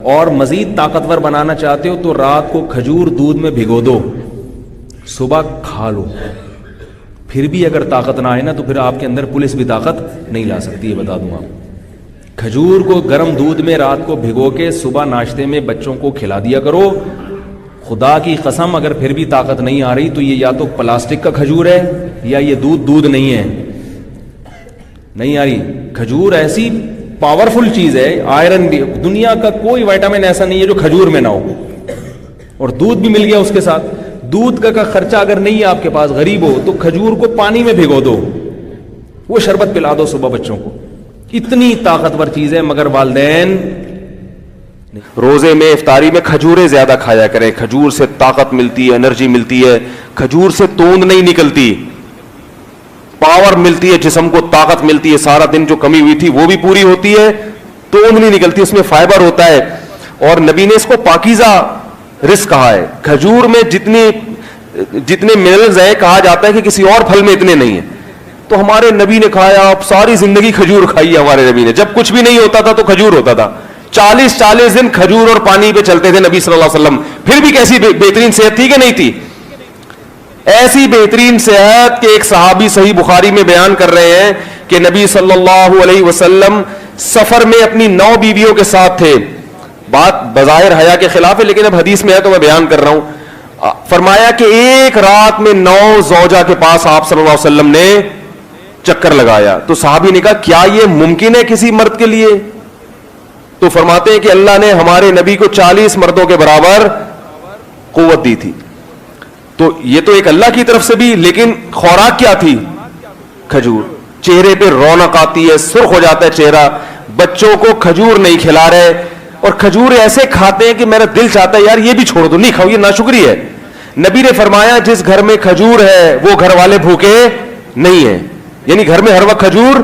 اور مزید طاقتور بنانا چاہتے ہو تو رات کو کھجور دودھ میں بھگو دو, صبح کھا لو. پھر بھی اگر طاقت نہ آئے نا تو پھر آپ کے اندر پولیس بھی طاقت نہیں لا سکتی, یہ بتا دوں آپ. کھجور کو گرم دودھ میں رات کو بھگو کے صبح ناشتے میں بچوں کو کھلا دیا کرو. خدا کی قسم اگر پھر بھی طاقت نہیں آ رہی تو یہ یا تو پلاسٹک کا کھجور ہے یا یہ دودھ نہیں ہے, نہیں آ رہی. کھجور ایسی پاورفل چیز ہے, آئرن بھی, دنیا کا کوئی وائٹامن ایسا نہیں ہے جو کھجور میں نہ ہو, اور دودھ بھی مل گیا اس کے ساتھ. دودھ کا خرچہ اگر نہیں ہے آپ کے پاس, غریب ہو, تو کھجور کو پانی میں بھگو دو, وہ شربت پلا دو صبح بچوں کو. اتنی طاقتور چیز ہے, مگر والدین روزے میں افطاری میں کھجوریں زیادہ کھایا کریں. کھجور سے طاقت ملتی ہے, انرجی ملتی ہے. کھجور سے توند نہیں نکلتی, پاور ملتی ہے, جسم کو طاقت ملتی ہے, سارا دن جو کمی ہوئی تھی وہ بھی پوری ہوتی ہے, توند نہیں نکلتی, اس میں فائبر ہوتا ہے. اور نبی نے اس کو پاکیزہ رزق کہا ہے. کھجور میں جتنے منرلز ہیں, کہا جاتا ہے کہ کسی اور پھل میں اتنے نہیں ہیں. تو ہمارے نبی نے کہا آپ ساری زندگی کھجور کھائی. ہمارے نبی نے جب کچھ بھی نہیں ہوتا تھا تو کھجور ہوتا تھا, 40 دن کھجور اور پانی پہ چلتے تھے نبی صلی اللہ علیہ وسلم. پھر بھی کیسی بہترین صحت تھی کہ نہیں تھی. ایسی بہترین صحت کہ ایک صحابی صحیح بخاری میں بیان کر رہے ہیں کہ نبی صلی اللہ علیہ وسلم سفر میں اپنی 9 بیویوں کے ساتھ تھے. بات بظاہر حیا کے خلاف ہے لیکن اب حدیث میں ہے تو میں بیان کر رہا ہوں. فرمایا کہ ایک رات میں 9 زوجہ کے پاس آپ صلی اللہ علیہ وسلم نے چکر لگایا. تو صحابی نے کہا کیا یہ ممکن ہے کسی مرد کے لیے؟ تو فرماتے ہیں کہ اللہ نے ہمارے نبی کو 40 مردوں کے برابر قوت دی تھی. تو یہ تو ایک اللہ کی طرف سے بھی, لیکن خوراک کیا تھی؟ کھجور. چہرے پہ رونق آتی ہے, سرخ ہو جاتا ہے چہرہ. بچوں کو کھجور نہیں کھلا رہے, اور کھجور ایسے کھاتے ہیں کہ میرا دل چاہتا ہے یار یہ بھی چھوڑ دو, نہیں کھاؤ, یہ ناشکری ہے. نبی نے فرمایا جس گھر میں کھجور ہے وہ گھر والے بھوکے نہیں ہیں, یعنی گھر میں ہر وقت کھجور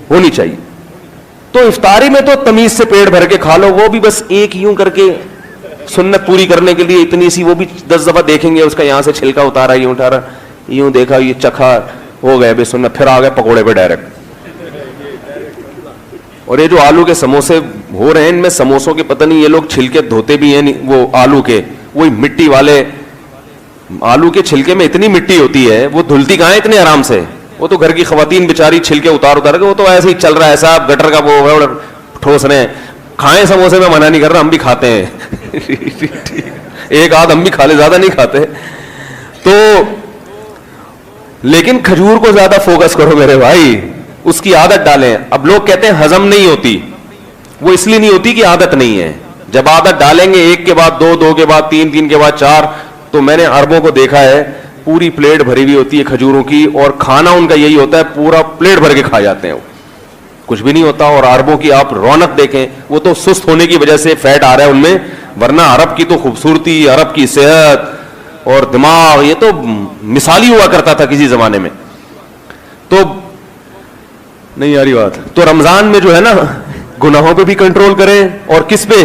ہونی چاہیے. تو افطاری میں تو تمیز سے پیٹ بھر کے کھا لو, وہ بھی بس ایک یوں کر کے سنت پوری کرنے کے لیے اتنی سی, وہ بھی 10 دفعہ دیکھیں گے اس کا یہاں سے چھلکا اتارا, یوں اٹھارا, یوں دیکھا, یہ چکھا, ہو گئے بے سنت, پھر آ گئے پکوڑے پہ ڈائریکٹ. اور یہ جو آلو کے سموسے ہو رہے ہیں, ان میں سموسوں کے پتہ نہیں یہ لوگ چھلکے دھوتے بھی ہیں وہ آلو کے, وہی مٹی والے آلو کے چھلکے میں اتنی مٹی ہوتی ہے, وہ دھلتی کہاں ہے اتنے آرام سے. وہ تو گھر کی خواتین بیچاری چھلکے اتار کے, وہ تو ایسے ہی چل رہا ہے صاحب, گٹر کا وہ ٹھوس رہے ہیں. کھائیں سموسے, میں منع نہیں کر رہا, ہم بھی کھاتے ہیں, ایک آدھ ہم بھی کھا لے, زیادہ نہیں کھاتے. تو لیکن کھجور کو زیادہ فوکس کرو میرے بھائی, اس کی عادت ڈالیں. اب لوگ کہتے ہیں ہضم نہیں ہوتی, وہ اس لیے نہیں ہوتی کہ عادت نہیں ہے. جب عادت ڈالیں گے, 1 کے بعد 2, 2 کے بعد 3, 3 کے بعد 4, تو میں نے عربوں کو دیکھا ہے پوری پلیٹ بھری ہوئی ہوتی ہے کھجوروں کی, اور کھانا ان کا یہی ہوتا ہے پورا پلیٹ بھر کے کھا جاتے ہیں, کچھ بھی نہیں ہوتا. اور عربوں کی آپ رونق دیکھیں, وہ تو سست ہونے کی وجہ سے فیٹ آ رہا ہے ان میں, ورنہ عرب کی تو خوبصورتی, عرب کی صحت اور دماغ, یہ تو مثالی ہوا کرتا تھا کسی زمانے میں. تو نہیں آ رہی بات. تو رمضان میں جو ہے نا, گناہوں پہ بھی کنٹرول کریں, اور کس پہ؟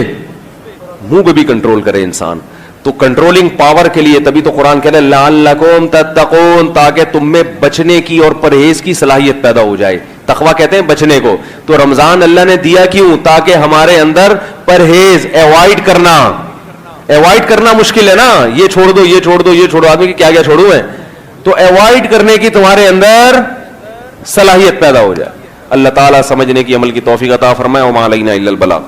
منہ پہ بھی کنٹرول کرے انسان. تو کنٹرولنگ پاور کے لیے تبھی تو قرآن کہہ رہا ہے لعلکم تتقون, تاکہ تم میں بچنے کی اور پرہیز کی صلاحیت پیدا ہو جائے. تقویٰ کہتے ہیں بچنے کو. تو رمضان اللہ نے دیا کیوں؟ تاکہ ہمارے اندر پرہیز, ایوائڈ کرنا مشکل ہے نا, یہ چھوڑ دو, یہ چھوڑ دو, یہ چھوڑو, آدمی کی کیا کیا چھوڑوں ہے, تو ایوائڈ کرنے کی تمہارے اندر صلاحیت پیدا ہو جائے. اللہ تعالیٰ سمجھنے کی, عمل کی توفیق عطا فرمائے. وما علینا الا البلاغ.